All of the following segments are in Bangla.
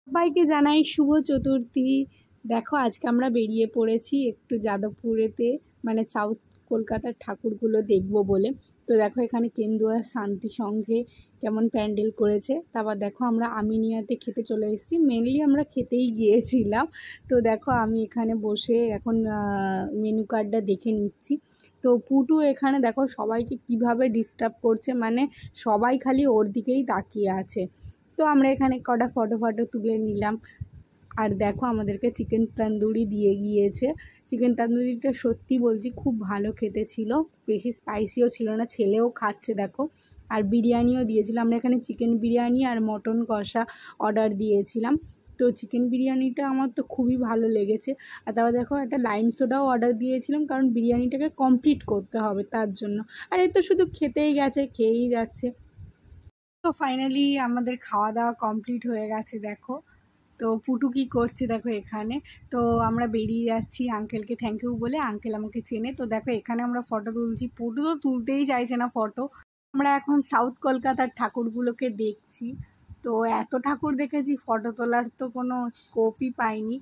সবাইকে জানাই শুভ চতুর্থী। দেখো আজকে আমরা বেরিয়ে পড়েছি একটু যাদবপুরেতে, মানে সাউথ কলকাতার ঠাকুরগুলো দেখবো বলে। তো দেখো এখানে কেন্দুয়ার শান্তি সংঘে কেমন প্যান্ডেল করেছে। তারপর দেখো আমরা আমিনিয়াতে খেতে চলে এসেছি, মেনলি আমরা খেতেই গিয়েছিলাম। তো দেখো আমি এখানে বসে এখন মেনু কার্ডটা দেখে নিচ্ছি। তো পুটু এখানে দেখো সবাইকে কিভাবে ডিস্টার্ব করছে, মানে সবাই খালি ওর দিকেই তাকিয়ে আছে। তো আমরা এখানে কটা ফটো তুলে নিলাম। আর দেখো আমাদেরকে চিকেন তন্দুরি দিয়ে গিয়েছে। চিকেন তন্দুরিটা সত্যি বলছি খুব ভালো খেতে ছিল, বেশি স্পাইসিও ছিল না, ছেলেও খাচ্ছে দেখো। আর বিরিয়ানিও দিয়েছিল, আমরা এখানে চিকেন বিরিয়ানি আর মটন কষা অর্ডার দিয়েছিলাম। তো চিকেন বিরিয়ানিটা আমার তো খুবই ভালো লেগেছে। আর তারপর দেখো একটা লাইম সোডাও অর্ডার দিয়েছিলাম, কারণ বিরিয়ানিটাকে কমপ্লিট করতে হবে তার জন্য। আর এ তো শুধু খেতেই গেছে, খেয়েই যাচ্ছে। তো ফাইনালি আমাদের খাওয়া দাওয়া কমপ্লিট হয়ে গেছে দেখো। তো পুটু কী করছে দেখো এখানে। তো আমরা বেরিয়ে যাচ্ছি আঙ্কেলকে থ্যাংক ইউ বলে, আঙ্কেল আমাকে চেনে। তো দেখো এখানে আমরা ফটো তুলছি, পুটু তো তুলতেই চাইছে না ফটো। আমরা এখন সাউথ কলকাতার ঠাকুরগুলোকে দেখছি। তো এত ঠাকুর দেখেছি, ফটো তোলার তো কোনো স্কোপই পাইনি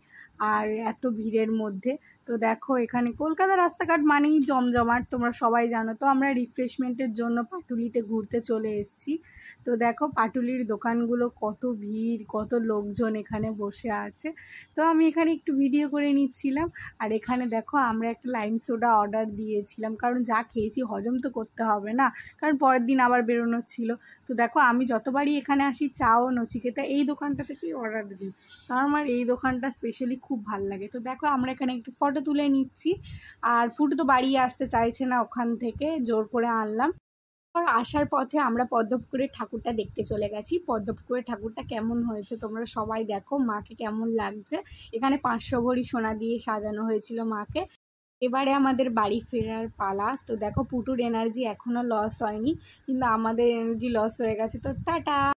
আর এত ভিড়ের মধ্যে। তো দেখো এখানে কলকাতার রাস্তাঘাট মানেই জমজমাট, তোমরা সবাই জানো। তো আমরা রিফ্রেশমেন্টের জন্য পাটুলিতে ঘুরতে চলে এসেছি। তো দেখো পাটুলির দোকানগুলো কত ভিড়, কত লোকজন এখানে বসে আছে। তো আমি এখানে একটু ভিডিও করে নিচ্ছিলাম। আর এখানে দেখো আমরা একটা লাইম সোডা অর্ডার দিয়েছিলাম, কারণ যা খেয়েছি হজম তো করতে হবে না, কারণ পরের দিন আবার বেরোনোর ছিল। তো দেখো আমি যতবারই এখানে আসি চা ও নচিকেতা এই দোকানটা থেকেই অর্ডার দিই, কারণ আমার এই দোকানটা স্পেশালি খুব ভাল লাগে। তো দেখো আমরা এখানে একটু ফটো তুলে নিচ্ছি। আর ফুটু তো বাড়ি আসতে চাইছে না, ওখান থেকে জোর করে আনলাম। আর আসার পথে আমরা পদ্মপুকুরের ঠাকুরটা দেখতে চলে গেছি। পদ্মপুকুরের ঠাকুরটা কেমন হয়েছে তোমরা সবাই দেখো, মাকে কেমন লাগছে। এখানে 500 ভরি সোনা দিয়ে সাজানো হয়েছিল মাকে। এবারে আমাদের বাড়ি ফেরার পালা। তো দেখো পুটুর এনার্জি এখনও লস হয়নি, কিন্তু আমাদের এনার্জি লস হয়ে গেছে। তো টাটা।